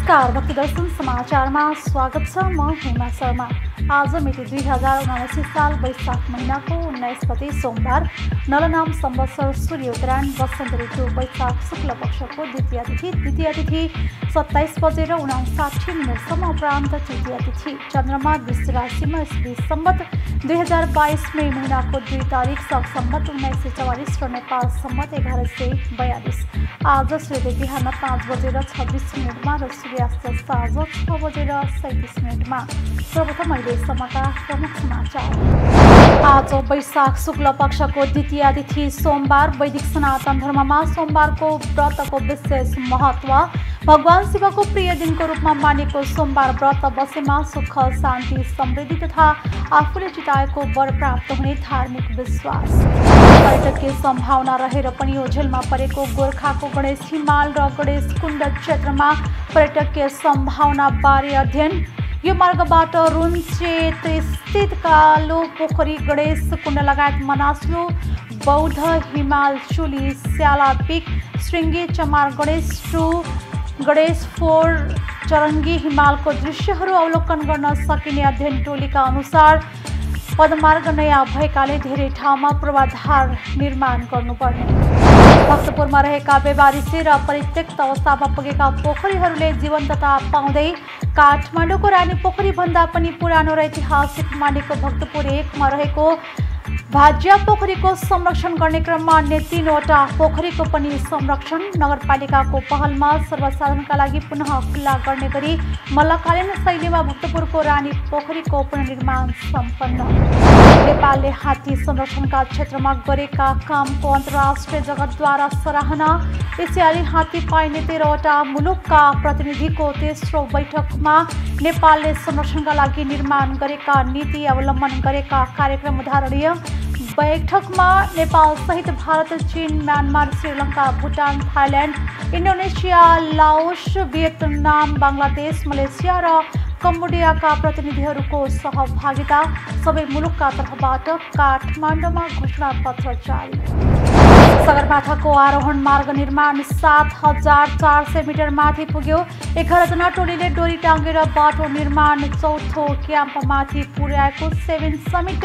नमस्कार, भक्ति दर्शन समाचारमा स्वागत छ। म हेमा शर्मा। आज मिति 2079 साल वैशाख महिनाको 19 गते सोमबार, नलनाम संवत्सर सूर्य उत्तरायण वसन्त ऋतु वैशाख शुक्ल पक्षको द्वितीय तिथि 27:59 उपरान्त तृतीय तिथि चन्द्रमा वृश्चिक राशिमा ईस्वी सम्वत 2022 मई महिनाको 2 तारिक सम्वत 1944 र नेपाल सम्वत 1142। आज सूर्य बिहान 5:26 र सूर्यास्त साँझ 6:37। सर्वप्रथम अहिले समाचार प्रमुख समाचार। आज वैशाख शुक्ल पक्षको द्वितीय तिथि सोमबार। वैदिक सनातन धर्ममा सोमबारको व्रतको विशेष महत्व। भगवान शिवको प्रिय दिनको रूपमा मानेको सोमबार व्रत बसेमा सुख, शान्ति, समृद्धि तथा आफूले चिताएको वर प्राप्त हुने धार्मिक विश्वास। पर्यटकीय सम्भावना रहेर पनि ओझेलमा परेको गोर्खाको गणेश हिमाल र गणेश कुण्ड क्षेत्रमा पर्यटकीय सम्भावना बारे अध्ययन। यो मार्गबाट रुन्चेत स्थित कालो पोखरी, गणेश कुण्ड लगायत मनासलु, बौद्ध हिमाल, चुली, स्याला पिक, श्रृङ्गी, चमार, गणेश 2, गणेश 4, चरङ्गी हिमालको दृश्यहरू अवलोकन गर्न सकिने अध्ययन टोलीका अनुसार पदमार्ग नयाँ भएकाले धेरै ठाउँमा पूर्वाधार निर्माण गर्नुपर्ने। भक्तपुरमा रहेका बेबारिसे र परित्यक्त अवस्थामा पुगेका पोखरीहरूले जीवन्तता पाउँदै काठमाडौँको रानी पोखरी भन्दा पनि पुरानो र ऐतिहासिक मानेको भक्तपुर 1 मा रहेको भाज्या पोखरीको संरक्षण गर्ने क्रममा अन्य 3वटा पोखरीको पनि संरक्षण। नगरपालिकाको पहलमा सर्वसाधारणका लागि पुनः खुल्ला गर्ने गरी मल्लकालीन शैलीमा भक्तपुरको रानी पोखरीको पुनर्निर्माण सम्पन्न। नेपालले हात्ती संरक्षणका क्षेत्रमा गरेका कामको अन्तर्राष्ट्रिय जगतद्वारा सराहना। एसियाली हात्ती पाइने 13वटा मुलुकका प्रतिनिधिको तेस्रो बैठकमा नेपालले संरक्षणका लागि निर्माण गरेका नीति अवलम्बन गरेका कार्यक्रम उदाहरणीय। बैठकमा नेपाल सहित भारत, चीन, Myanmar, Sri Lanka, Bhutan, Thailand, Indonesia, Laos, Vietnam, Bangladesh, Malaysia र कम्बोडियाका प्रतिनिधिहरूको सहभागिता। सबै मुलुकका तर्फबाट काठमाडौँमा घोषणापत्र जारी। सगरमाथाको आरोहण मार्ग निर्माण 7400 मिटर माथि पुग्यो। 11 जना टोलीले डोरी टाँगेर बाटो निर्माण चौथो क्याम्पमाथि पुर्याएको 7 समिट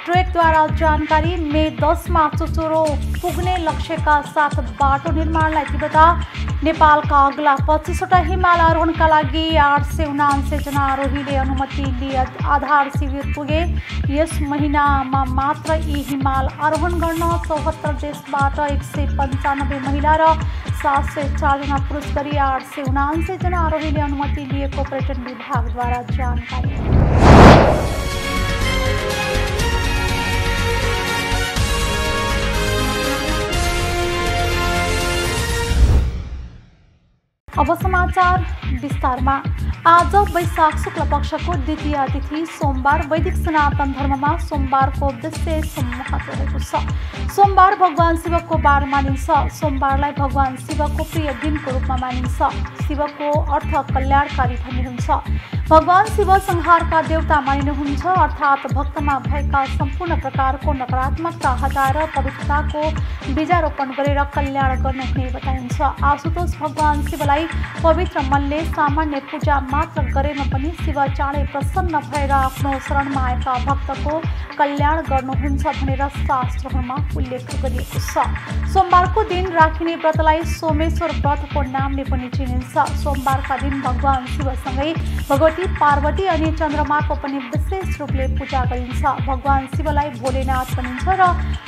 ट्रेकद्वारा जानकारी। मे 10 मा चुचुरो पुग्ने लक्ष्यका साथ बाटो निर्माणलाई तीव्रता। नेपालका अग्ला 25वटा हिमाल आरोहणका लागि 879 जना आरोहीले अनुमति लिए आधार शिविर पुगे। यस महिनामा मात्र यी हिमाल आरोहण गर्न 74 देशबाट 195 महिला र 704 जना पुरुष गरी 879 जना आरोहीले अनुमति लिएको पर्यटन विभागद्वारा जानकारी। अब समाचार विस्तारमा। आज वैशाख शुक्ल पक्षको द्वितीय तिथि सोमबार। वैदिक सनातन धर्ममा सोमबारको विशेष महत्व रहेको छ। सोमबार भगवान शिवको बार मानिन्छ। सोमबारलाई भगवान शिवको प्रिय दिनको रूपमा मानिन्छ। शिवको अर्थ कल्याणकारी भन्ने हुन्छ। भगवान शिव संहारका देवता मानिनुहुन्छ, अर्थात् भक्तमा भएका सम्पूर्ण प्रकारको नकारात्मकता हटाएर पवित्रताको बीजारोपण गरेर कल्याण गर्नुहुने बताइन्छ। आशुतोष भगवान शिवलाई पवित्र मनले सामान्य पूजा मात्र गरेमा पनि शिव चाँडै प्रसन्न भएर आफ्नो शरणमा आएका भक्तको कल्याण गर्नुहुन्छ भनेर शास्त्रहरूमा उल्लेख गरिएको छ। सोमबारको दिन राखिने व्रतलाई सोमेश्वर व्रतको नामले पनि चिनिन्छ। सोमबारका दिन भगवान शिवसँगै भगवती पार्वती अनि चन्द्रमाको पनि विशेष रूपले पूजा गरिन्छ। भगवान शिवलाई भोलेनाथ भनिन्छ र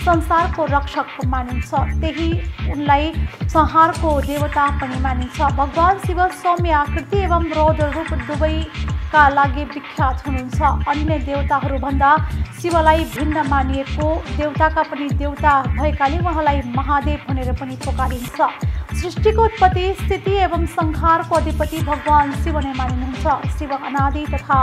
संसारको रक्षक मानिन्छ। त्यही उनलाई संहारको देवता पनि मानिन्छ। भगवान शिव सौम्य आकृति एवं रौद्र रूप दुवैका लागि विख्यात हुनुहुन्छ। अन्य देवताहरूभन्दा शिवलाई भिन्न मानिएको, देवताका पनि देवता भएकाले उहाँलाई महादेव भनेर पनि पुकारिन्छ। सृष्टिको उत्पत्ति, स्थिति एवं संहारको अधिपति भगवान शिव नै मानिनुहुन्छ। शिव अनादि तथा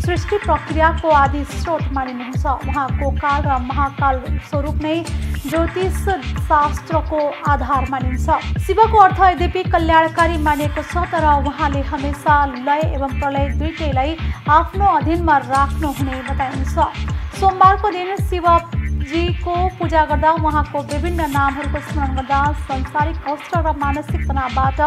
सृष्टि प्रक्रियाको आदि स्रोत मानिनुहुन्छ। उहाँको काल र महाकाल स्वरूप नै ज्योतिष शास्त्रको आधार मानिन्छ। शिवको अर्थ यद्यपि कल्याणकारी मानिएको छ, तर उहाँले हमेसा लय एवं प्रलय दुईटैलाई आफ्नो अधीनमा राख्नुहुने बताइन्छ। सोमबारको दिन शिव जीको पूजा गर्दा उहाँको विभिन्न नामहरूको स्मरण गर्दा संसारिक कष्ट र मानसिक तनावबाट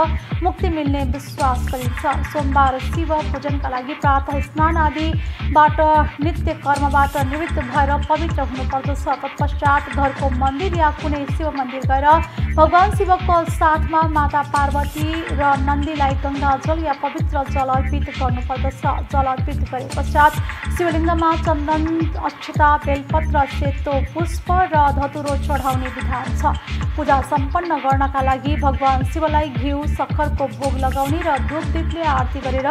मुक्ति मिल्ने विश्वास गरिन्छ। सोमबार शिव पूजनका लागि प्रातः स्नान आदिबाट नित्य कर्मबाट निवृत्त भएर पवित्र हुनुपर्दछ। तत्पश्चात घरको मन्दिर या कुनै शिव मन्दिर गएर भगवान शिवको साथमा माता पार्वती र नन्दीलाई गङ्गाजल या पवित्र जल अर्पित गर्नुपर्दछ। जल अर्पित गरे पश्चात शिवलिङ्गमा चन्दन, अक्षता, बेलपत्र, सेतो पुष्प र धतुरो चढाउने विधान छ। पूजा सम्पन्न गर्नका लागि भगवान शिवलाई घिउ सक्खरको भोग लगाउने र धूप दीपले आरती गरेर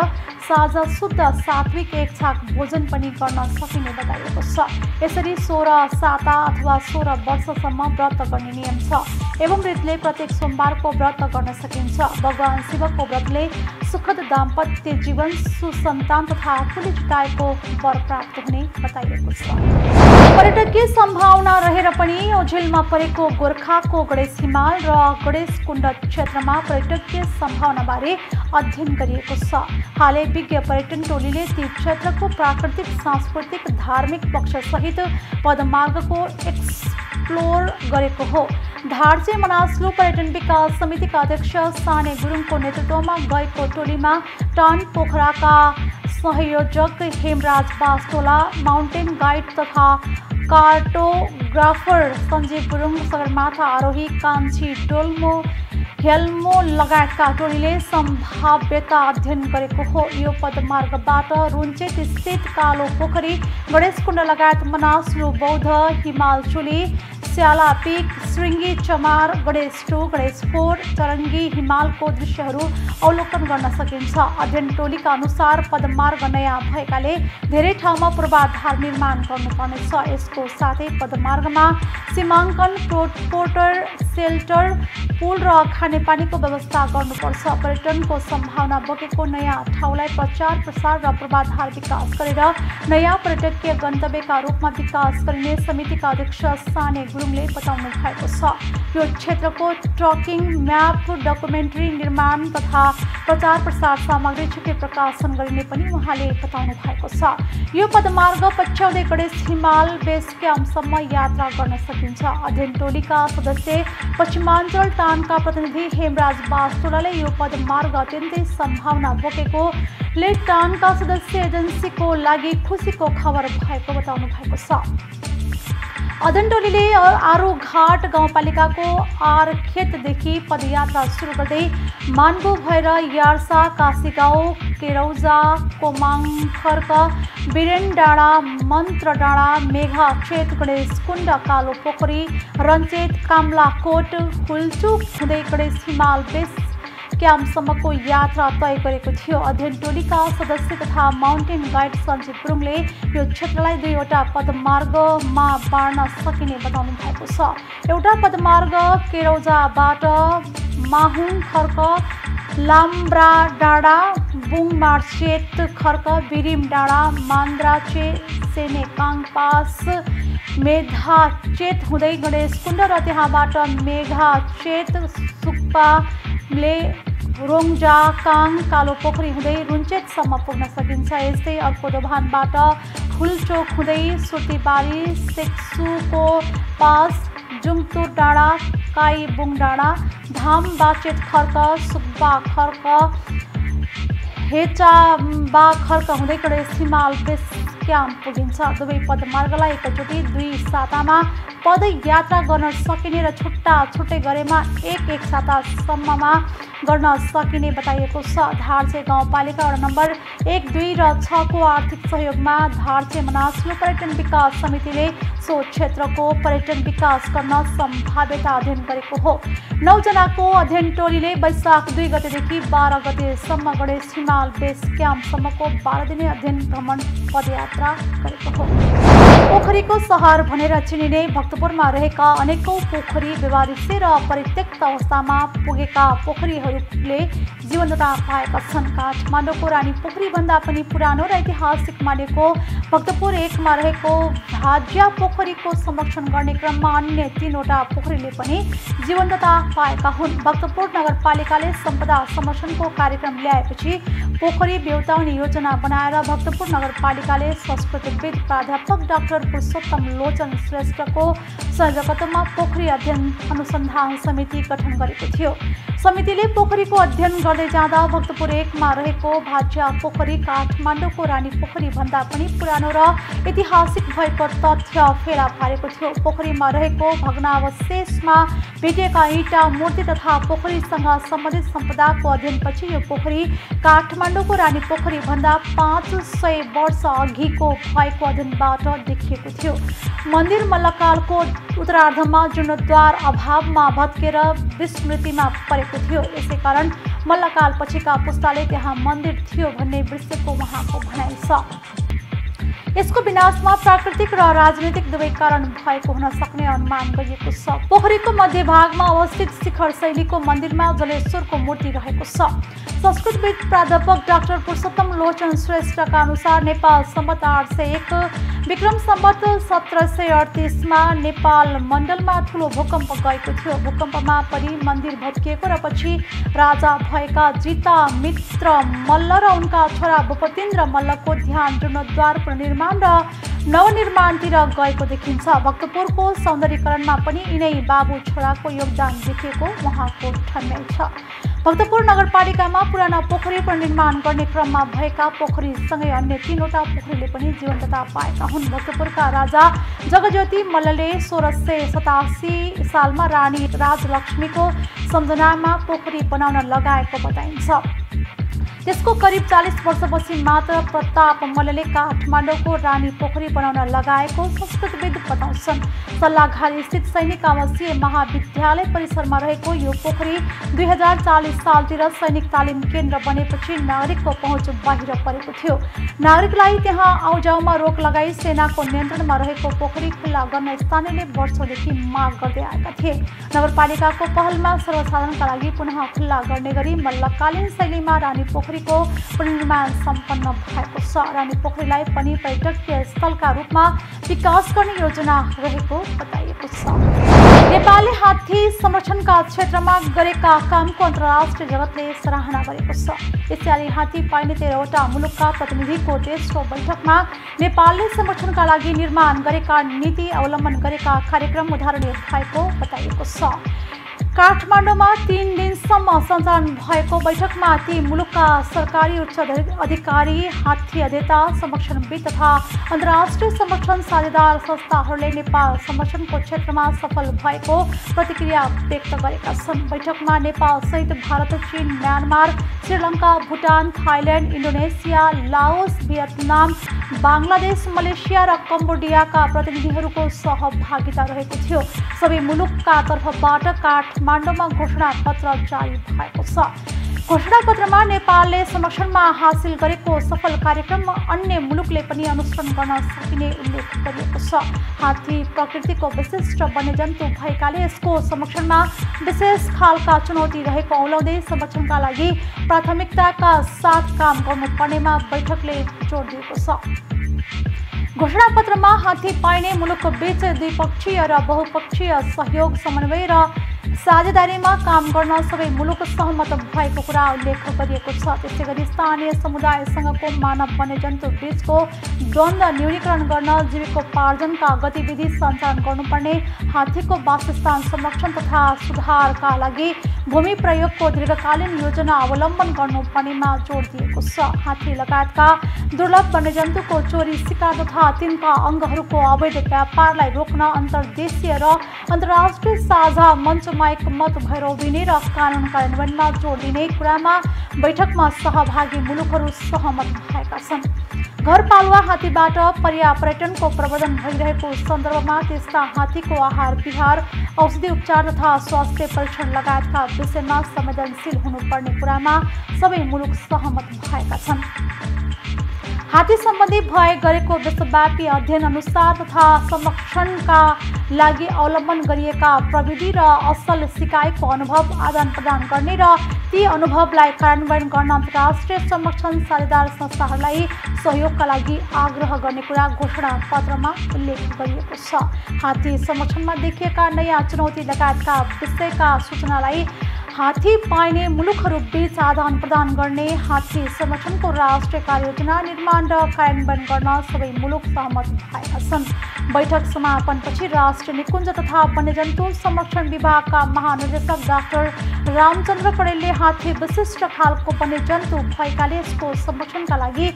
साँझ शुद्ध सात्विक एक छाक भोजन पनि गर्न सकिने बताइएको छ। यसरी 16 साता अथवा 16 वर्षसम्म व्रत गर्ने नियम छ। एवं रीतिले प्रत्येक सोमबारको व्रत गर्न सकिन्छ। भगवान शिवको व्रतले सुखद दाम्पत्य जीवन, सुसन्तान तथा आफूले जुटाएको वर प्राप्त हुने बताइएको छ। पर्यटकीय सम्भावना रहेर पनि ओझेलमा परेको गोर्खाको गणेश हिमाल र गणेश कुण्ड क्षेत्रमा पर्यटकीय सम्भावनाबारे अध्ययन गरिएको छ। हालै विज्ञ पर्यटन टोलीले ती क्षेत्रको प्राकृतिक, सांस्कृतिक, धार्मिक पक्षसहित पदमार्गको एक्सप्लोर गरेको हो। धार्चे मनासलु पर्यटन विकास समितिका अध्यक्ष साने गुरुङको नेतृत्वमा गएको टोलीमा टान पोखराका संयोजक हेमराज बास्तोला, माउन्टेन गाइड तथा कार्टोग्राफर सञ्जीव गुरुङ, सगरमाथा आरोही कान्छी डोल्मो हेल्मो लगायतका टोलीले सम्भाव्यता अध्ययन गरेको हो। यो पदमार्गबाट रुन्चेत स्थित कालो पोखरी, गणेशकुण्ड लगायत मनासलु, बौद्ध, हिमालचुली, स्याला पिक, श्रृङ्गी चमार, गणेश 2, गणेश 4, चरङ्गी हिमालको दृश्यहरू अवलोकन गर्न सकिन्छ। अध्ययन टोलीका अनुसार पदमार्ग नयाँ भएकाले धेरै ठाउँमा पूर्वाधार निर्माण गर्नुपर्नेछ। यसको साथै पदमार्गमा सीमाङ्कन, पोर्टर, सेल्टर, पुल र खानेपानीको व्यवस्था गर्नुपर्छ। पर्यटनको सम्भावना बोकेको नयाँ ठाउँलाई प्रचार प्रसार र पूर्वाधार विकास गरेर नयाँ पर्यटकीय गन्तव्यका रूपमा विकास गरिने समितिका अध्यक्ष साने गुरुङले बताउनु भएको छ। यो क्षेत्रको ट्रकिङ म्याप, डकुमेन्ट्री निर्माण तथा प्रचार प्रसार सामग्री छिटै प्रकाशन गरिने पनि उहाँले बताउनु भएको छ। यो पदमार्ग पछ्याउँदै गणेश हिमाल बेस क्याम्पसम्म यात्रा गर्न सकिन्छ। अध्ययन टोलीका सदस्य पश्चिमाञ्चल टानका प्रतिनिधि हेमराज बास्तोलाले यो पदमार्ग अत्यन्तै सम्भावना बोकेकोले टानका सदस्य एजेन्सीको लागि खुसीको खबर भएको बताउनु भएको छ। अध्ययन टोलीले आरुघाट गाउँपालिकाको आरखेतदेखि पदयात्रा सुरु गर्दै मान्बु भएर यार्सा, काशीगाउँ, केरौजा, कोमाङखर्क, बिरेन डाँडा, मन्त्र डाँडा, मेघाचेत, गणेशकुण्ड, कालो पोखरी, रन्चेत, कामलाकोट, हुल्चुक हुँदै गणेश हिमाल बेस क्याम्पसम्मको यात्रा तय गरेको थियो। अध्ययन टोलीका सदस्य तथा माउन्टेन गाइड सञ्जीव गुरुङले यो क्षेत्रलाई 2वटा पदमार्गमा बाँड्न सकिने बताउनु भएको छ। एउटा पदमार्ग केरौजाबाट माहुङ खर्क, लाम्ब्रा डाँडा, बुङमार्चेत खर्क, बिरिम डाँडा, मान्द्राचे, सेनेकाङ पास, मेधाचेत हुँदै गणेशकुण्ड र त्यहाँबाट मेघाचेत, सुक्पाले, रोङजाकाङ, कालो पोखरी हुँदै रुन्चेतसम्म पुग्न सकिन्छ। यस्तै अर्को दोभानबाट फुलचोक हुँदै सुर्तीबारी, सेक्सुको पास, जुङतुर डाँडा, काईबुङ डाँडा, धाम बाचेत खर्क, सुब्बा खर्क, हेचाबा खर्क हुँदै गणेश हिमाल बेस क्याम्प पुगिन्छ। दुवै पदमार्गलाई एकचोटि 2 सातामा पदयात्रा गर्न सकिने र छुट्टा छुट्टै गरेमा एक सातासम्ममा गर्न सकिने बताइएको छ। धार्चे गाउँपालिका वडा नम्बर 1, 2 र 6 को आर्थिक सहयोगमा धार्चे मनासलु पर्यटन विकास समितिले सो क्षेत्रको पर्यटन विकास गर्न सम्भाव्यता अध्ययन गरेको हो। 9 जनाको अध्ययन टोलीले वैशाख 2 गतेदेखि 12 गतेसम्म गणेश हिमाल बेस क्याम्पसम्मको 12 दिने अध्ययन भ्रमण पदयात्रा गरेको हो। पोखरीको सहर भनेर चिनिने भक्तपुरमा रहेका अनेकौं पोखरी व्यवहारिसे र परित्यक्त अवस्थामा पुगेका पोखरीहरूले जीवन्तता पाएका छन्। काठमाडौँको रानी पोखरी भन्दा पनि पुरानो र ऐतिहासिक मानेको भक्तपुर 1 मा रहेको भाज्या पोखरीको संरक्षण गर्ने क्रममा अन्य 3वटा पोखरीले पनि जीवन्तता पाएका हुन्। भक्तपुर नगरपालिकाले सम्पदा संरक्षणको कार्यक्रम ल्याएपछि पोखरी बेउताउने योजना बनाएर भक्तपुर नगरपालिकाले संस्कृतविद प्राध्यापक डाक्टर पुरुषोत्तम लोचन श्रेष्ठको सहयोगमा पोखरी अध्ययन अनुसन्धान समिति गठन गरेको थियो। समितिले पोखरीको अध्ययन गर्दै जाँदा भक्तपुर 1 मा रहेको भाज्या पोखरी काठमाडौँको रानी पोखरी भन्दा पनि पुरानो र ऐतिहासिक भएको तथ्य फेला पारेको थियो। पोखरीमा रहेको भग्नावशेषमा भेटिएका इँटा, मूर्ति तथा पोखरीसँग सम्बन्धित सम्पदाको अध्ययनपछि यो पोखरी काठमाडौँको रानी पोखरी भन्दा 500 वर्ष अघिको भएको अध्ययनबाट देखिएको थियो। मन्दिर मल्लकालको उत्तरार्धमा जीर्णोद्धार अभावमा भत्केर विस्मृतिमा परेको थियो। यसैकारण मल्लकाल पछिका पुस्ताले त्यहाँ मन्दिर थियो भन्ने विषयको उहाँको भनाइ छ। यसको विनाशमा प्राकृतिक र राजनीतिक दुवै कारण भएको हुन सक्ने अनुमान गरिएको छ। पोखरीको मध्यभागमा अवस्थित शिखर शैलीको मन्दिरमा जलेश्वरको मूर्ति रहेको छ। संस्कृतविद प्राध्यापक डाक्टर पुरुषोत्तम लोचन श्रेष्ठका अनुसार नेपाल सम्वत 801 विक्रम सम्वत 1738 मा नेपाल मण्डलमा ठुलो भूकम्प गएको थियो। भूकम्पमा परि मन्दिर भत्किएको र पछि राजा भएका जिता मित्र मल्ल र उनका छोरा भूपतिन्द्र मल्लको ध्यान जीर्णोद्धार पुनर्निर्माण र नवनिर्माणतिर गएको देखिन्छ। भक्तपुरको सौन्दर्यीकरणमा पनि यिनै बाबु छोराको योगदान देखिएको उहाँको ठन्याइ छ। भक्तपुर नगरपालिकामा पुराना पोखरी पुनर्निर्माण गर्ने क्रममा भएका पोखरीसँगै अन्य 3वटा पोखरीले पनि जीवन्तता पाएका हुन्। भक्तपुरका राजा जगज्योति मल्लले 1687 सालमा रानी राजलक्ष्मीको सम्झनामा पोखरी बनाउन लगाएको बताइन्छ। त्यसको करिब 40 वर्षपछि मात्र प्रताप मल्लले काठमाडौँको रानी पोखरी बनाउन लगाएको संस्कृतविद बताउँछन्। सल्लाघारी स्थित सैनिक आवासीय महाविद्यालय परिसरमा रहेको यो पोखरी 2040 सालतिर सैनिक तालिम केन्द्र बनेपछि नागरिकको पहुँच बाहिर परेको थियो। नागरिकलाई त्यहाँ आउजाउमा रोक लगाई सेनाको नियन्त्रणमा रहेको पोखरी खुल्ला गर्न स्थानीयले वर्षौंदेखि माग गर्दै आएका थिए। नगरपालिकाको पहलमा सर्वसाधारणका लागि पुनः खुल्ला गर्ने गरी मल्लकालीन शैलीमा रानी पोखरीको पुनर्निर्माण सम्पन्न भएको छ। रानी पोखरीलाई पनि पर्यटकीय स्थलका रूपमा विकास गर्ने योजना रहेको बताइएको छ। नेपालले हात्ती संरक्षणका क्षेत्रमा गरेका कामको अन्तर्राष्ट्रिय जगतले सराहना गरेको छ। एसियाली हात्ती पाइने 13वटा मुलुकका प्रतिनिधिको तेस्रो बैठकमा नेपालले संरक्षणका लागि निर्माण गरेका नीति अवलम्बन गरेका कार्यक्रम उदाहरणीय भएको बताइएको छ। काठमाडौँमा 3 दिनसम्म सञ्चालन भएको बैठकमा ती मुलुकका सरकारी उच्च अधिकारी, हात्ती अध्येता, संरक्षणविद तथा अन्तर्राष्ट्रिय संरक्षण साझेदार संस्थाहरूले नेपाल संरक्षणको क्षेत्रमा सफल भएको प्रतिक्रिया व्यक्त गरेका छन्। बैठकमा नेपाल सहित भारत, चीन, Myanmar, Sri Lanka, Bhutan, Thailand, Indonesia, Laos, Vietnam, Bangladesh, Malaysia र कम्बोडियाका प्रतिनिधिहरूको सहभागिता रहेको थियो। सबै मुलुकका तर्फबाट काठमाडौँमा घोषणा पत्र जारी भएको छ। घोषणा पत्रमा नेपालले संरक्षणमा हासिल गरेको सफल कार्यक्रम अन्य मुलुकले पनि अनुसरण गर्न सकिने उल्लेख गरिएको छ। हात्ती प्रकृतिको विशिष्ट वन्यजन्तु भएकाले यसको संरक्षणमा विशेष खालका चुनौती रहेको औलाउँदै संरक्षणका लागि प्राथमिकताका साथ काम गर्नुपर्नेमा बैठकले जोड दिएको छ। घोषणापत्रमा हात्ती पाइने मुलुकको बीच द्विपक्षीय र बहुपक्षीय सहयोग, समन्वय र साझेदारीमा काम गर्न सबै मुलुक सहमत भएको कुरा उल्लेख गरिएको छ। त्यसैगरी स्थानीय समुदायसँगको मानव वन्यजन्तु बीचको द्वन्द्व न्यूनीकरण गर्न जीविकोपार्जनका गतिविधि सञ्चालन गर्नुपर्ने, हात्तीको वासस्थान संरक्षण तथा सुधारका लागि भूमि प्रयोगको दीर्घकालीन योजना अवलम्बन गर्नुपर्नेमा जोड दिएको छ। हात्ती लगायतका दुर्लभ वन्यजन्तुको चोरी, शिकार तथा तिनका अङ्गहरूको अवैध व्यापारलाई रोक्न अन्तर्देशीय र अन्तर्राष्ट्रिय साझा मञ्चमा एकमत भएर उभिने र कानुन कार्यान्वयनमा जोड दिने कुरामा बैठकमा सहभागी मुलुकहरू सहमत भएका छन्। घरपालुवा हात्तीबाट पर्यापर्यटनको प्रवर्धन भइरहेको सन्दर्भमा त्यस्ता हात्तीको आहार विहार, औषधि उपचार तथा स्वास्थ्य परीक्षण लगायतका विषयमा संवेदनशील हुनुपर्ने कुरामा सबै मुलुक सहमत भएका छन्। हात्ती सम्बन्धी भए गरेको विश्वव्यापी अध्ययन अनुसार तथा संरक्षणका लागि अवलम्बन गरिएका प्रविधि र असल सिकाइको अनुभव आदान प्रदान गर्ने र ती अनुभवलाई कार्यान्वयन गर्न अन्तर्राष्ट्रिय संरक्षण साझेदार संस्थाहरूलाई सहयोगका लागि आग्रह गर्ने कुरा घोषणा पत्रमा उल्लेख गरिएको छ। हात्ती संरक्षणमा देखिएका नयाँ चुनौती लगायतका विषयका सूचनालाई हात्ती पाइने मुलुकहरू बीच आदान प्रदान गर्ने हात्ती संरक्षणको राष्ट्रिय कार्ययोजना निर्माण र कार्यान्वयन गर्न सबै मुलुक सहमत भएका छन्। बैठक समापनपछि राष्ट्रिय निकुञ्ज तथा वन्यजन्तु संरक्षण विभागका महानिर्देशक डाक्टर रामचन्द्र पौडेलले हात्ती विशिष्ट खालको वन्यजन्तु भएकाले यसको संरक्षणका लागि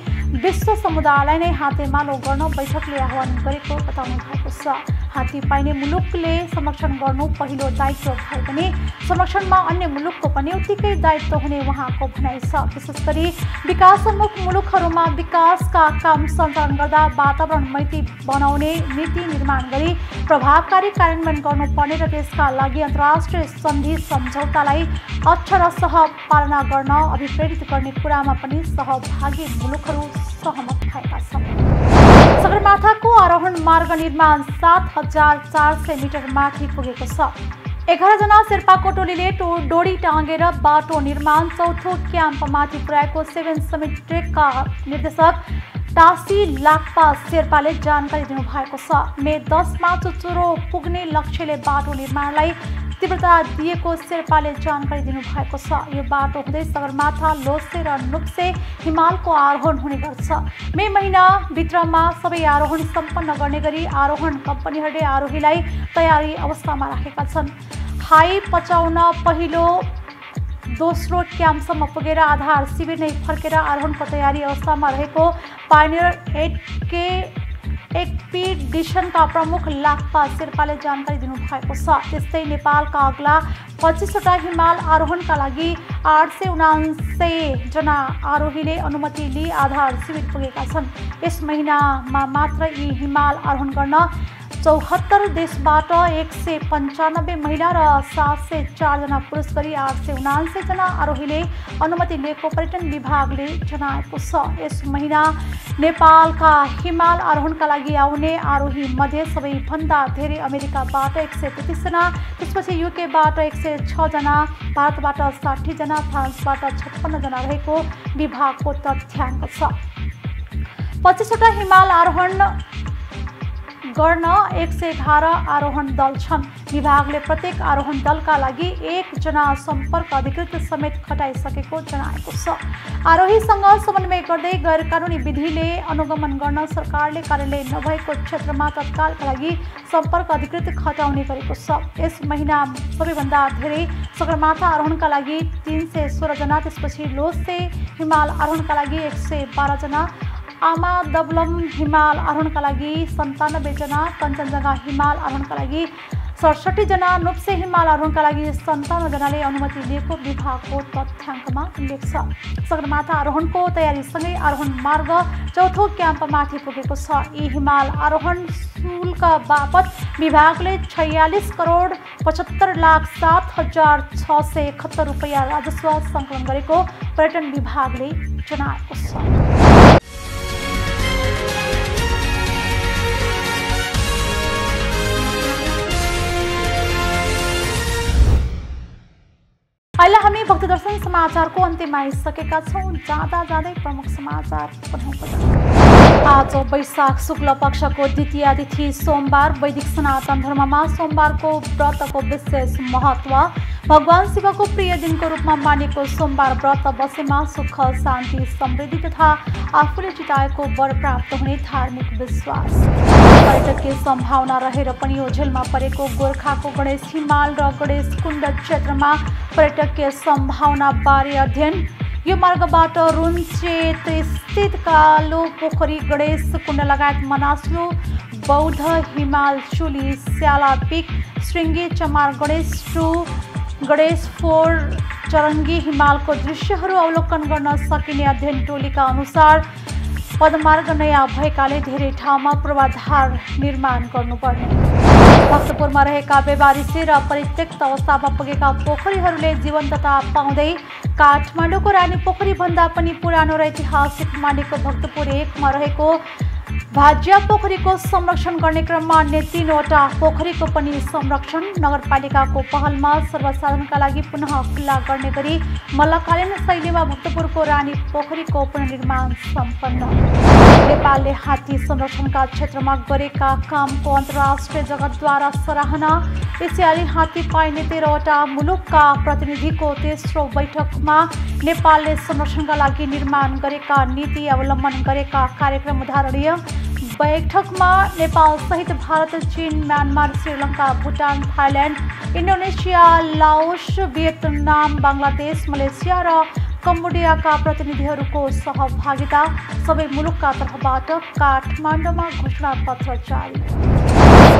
विश्व समुदायलाई नै हातेमालो गर्न बैठकले आह्वान गरेको बताउनु भएको छ। हात्ती पाइने मुलुकले संरक्षण गर्नु पहिलो दायित्व भए पनि संरक्षणमा अन्य मुलुकको पनि उत्तिकै दायित्व हुने उहाँको भनाइ छ। विशेष गरी विकासोन्मुख मुलुकहरूमा विकासका काम सञ्चालन गर्दा वातावरण मैत्री बनाउने नीति निर्माण गरी प्रभावकारी कार्यान्वयन गर्नुपर्ने र त्यसका लागि अन्तर्राष्ट्रिय सन्धि सम्झौतालाई अक्षरशः पालना गर्न अभिप्रेरित गर्ने कुरामा पनि सहभागी मुलुकहरू सहमत भएका छन्। सगरमाथाको आरोहण मार्ग निर्माण 7400 मिटर माथि पुगेको छ। 11 जना शेर्पाको टोलीले डोरी टाँगेर बाटो निर्माण चौथो क्याम्पमाथि पुर्याएको 7 समिट ट्रेकका निर्देशक टासी लाक्पा शेर्पाले जानकारी दिनुभएको छ। मे 10 मा चुचुरो पुग्ने लक्ष्यले बाटो निर्माणलाई तीव्रता दिएको शेर्पाले जानकारी दिनुभएको छ। यो बाटो हुँदै सगरमाथा, लोसे र नुप्से हिमालको आरोहण हुने गर्छ। मे महिना भित्रमा सबै आरोहण सम्पन्न गर्ने गरी आरोहण कम्पनीहरूले आरोहीलाई तयारी अवस्थामा राखेका छन्। हाई पचाउन पहिलो दोस्रो क्याम्पसम्म पुगेर आधार शिविर नै फर्केर आरोहणको तयारी अवस्थामा रहेको पाइनियर एक्सपिडिसनका प्रमुख लाक्पा शेर्पाले जानकारी दिनुभएको छ। त्यस्तै नेपालका अग्ला 25 वटा हिमाल आरोहणका लागि 879 जना आरोहीले अनुमति लिई आधार शिविर पुगेका छन्। यस महिनामा मात्र यी हिमाल आरोहण गर्न 74 देशबाट 195 महिला र 704 जना पुरुष गरी 879 जना आरोहीले अनुमति लिएको पर्यटन विभागले जनाएको छ। यस महिना नेपालका हिमाल आरोहणका लागि आउने आरोही मध्ये सबैभन्दा धेरै अमेरिकाबाट 133 जना, त्यसपछि युकेबाट 106 जना, भारतबाट 60 जना, फ्रान्सबाट 56 जना रहेको विभागको तथ्याङ्क छ। 25 वटा हिमाल आरोहण गर्न 111 आरोहण दल छन्। विभागले प्रत्येक आरोहण दलका लागि 1 जना सम्पर्क अधिकृत समेत खटाइसकेको जनाएको छ। आरोहीसँग समन्वय गर्दै गैर कानुनी विधिले अनुगमन गर्न सरकारले कार्यालय नभएको क्षेत्रमा तत्कालका लागि सम्पर्क अधिकृत खटाउने गरेको छ। यस महिना सबैभन्दा धेरै सगरमाथा आरोहणका लागि 316 जना, त्यसपछि लोसे हिमाल आरोहणका लागि 112 जना, आमा दबलम हिमाल आरोहणका लागि 97 जना, कञ्चनजङ्घा हिमाल आरोहणका लागि 67 जना, नुप्से हिमाल आरोहणका लागि 57 जनाले अनुमति लिएको विभागको तथ्याङ्कमा उल्लेख छ। सगरमाथा आरोहणको तयारीसँगै आरोहण मार्ग चौथो क्याम्पमाथि पुगेको छ। यी हिमाल आरोहण शुल्क बापत विभागले 46 करोड 75 लाख 7,671 रुपैयाँ राजस्व सङ्कलन गरेको पर्यटन विभागले जनाएको छ। अहिले हामी भक्तदर्शन समाचारको अन्त्यमा आइसकेका छौँ। जाँदा जाँदै प्रमुख समाचार पुनः आज वैशाख शुक्ल पक्षको द्वितीया तिथि सोमबार। वैदिक सनातन धर्ममा सोमबारको व्रतको विशेष महत्व। भगवान शिवको प्रिय दिनको रूपमा मानेको सोमबार व्रत बसेमा सुख, शान्ति, समृद्धि तथा आफूले चिताएको वर प्राप्त हुने धार्मिक विश्वास। पर्यटकीय सम्भावना रहेर पनि ओझेलमा परेको गोर्खाको गणेश हिमाल र गणेश कुण्ड क्षेत्रमा पर्यटकीय सम्भावना बारे अध्ययन। यो मार्गबाट रुन्चेत स्थित कालो पोखरी, गणेश कुण्ड लगायत मनासलु, बौद्ध हिमाल, चुली, स्याला पिक, श्रृङ्गी, चमार, गणेश 2, गणेश 4, चरङ्गी हिमालको दृश्यहरू अवलोकन गर्न सकिने अध्ययन टोलीका अनुसार पदमार्ग नयाँ भएकाले धेरै ठाउँमा पूर्वाधार निर्माण गर्नुपर्ने। भक्तपुरमा रहेका बेबारिसे र परित्यक्त अवस्थामा पुगेका पोखरीहरूले जीवन्तता पाउँदै काठमाडौँको रानी पोखरी भन्दा पनि पुरानो र ऐतिहासिक मानेको भक्तपुर 1 मा रहेको भाज्या पोखरीको संरक्षण गर्ने क्रममा अन्य 3वटा पोखरीको पनि संरक्षण। नगरपालिकाको पहलमा सर्वसाधारणका लागि पुनः खुल्ला गर्ने गरी मल्लकालीन शैलीमा भक्तपुरको रानी पोखरीको पुनर्निर्माण सम्पन्न। नेपालले हात्ती संरक्षणका क्षेत्रमा गरेका कामको अन्तर्राष्ट्रिय जगतद्वारा सराहना। एसियाली हात्ती पाइने 13वटा मुलुकका प्रतिनिधिको तेस्रो बैठकमा नेपालले संरक्षणका लागि निर्माण गरेका नीति अवलम्बन गरेका कार्यक्रम उदाहरणीय। बैठकमा नेपाल सहित भारत, चीन, Myanmar, Sri Lanka, Bhutan, Thailand, Indonesia, Laos, Vietnam, Bangladesh, Malaysia र कम्बोडियाका प्रतिनिधिहरूको सहभागिता। सबै मुलुकका तर्फबाट काठमाडौँमा घोषणापत्र जारी।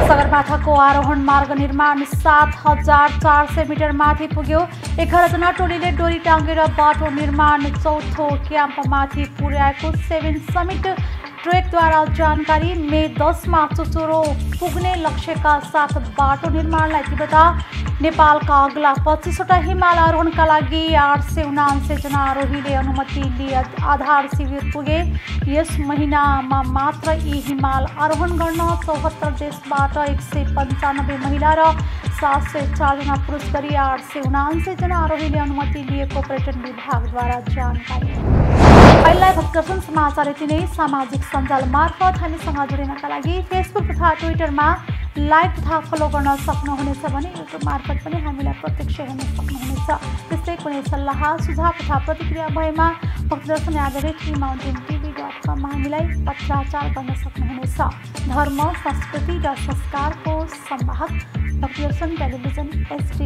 सगरमाथाको आरोहण मार्ग निर्माण 7,400 मिटर माथि पुग्यो। 11 जना टोलीले डोरी टाँगेर बाटो निर्माण चौथो क्याम्पमाथि पुर्याएको 7 समिट ट्रेकद्वारा जानकारी। मे 10 मा चुचुरो पुग्ने लक्ष्यका साथ बाटो निर्माणलाई तीव्रता। नेपालका अग्ला 25वटा हिमाल आरोहणका लागि 879 जना आरोहीले अनुमति लिए आधार शिविर पुगे। यस महिनामा मात्र यी हिमाल आरोहण गर्न 74 देशबाट 195 महिला र 704 जना पुरुष गरी 879 जना आरोहीले अनुमति लिएको पर्यटन विभागद्वारा जानकारी। अहिलेलाई भक्तदर्शन समाचार यति नै। सामाजिक सञ्जाल मार्फत हामीसँग जोडिनका लागि फेसबुक तथा ट्विटरमा लाइक तथा फलो गर्न सक्नुहुनेछ भने युट्युब मार्फत पनि हामीलाई प्रत्यक्ष हेर्न सक्नुहुनेछ। त्यस्तै कुनै सल्लाह सुझाव तथा प्रतिक्रिया भएमा भक्तदर्शन@माउन्टेनटिभी.com हामीलाई पत्राचार गर्न सक्नुहुनेछ। धर्म, संस्कृति र संस्कारको संवाहक भक्तदर्शन टेलिभिजन HD।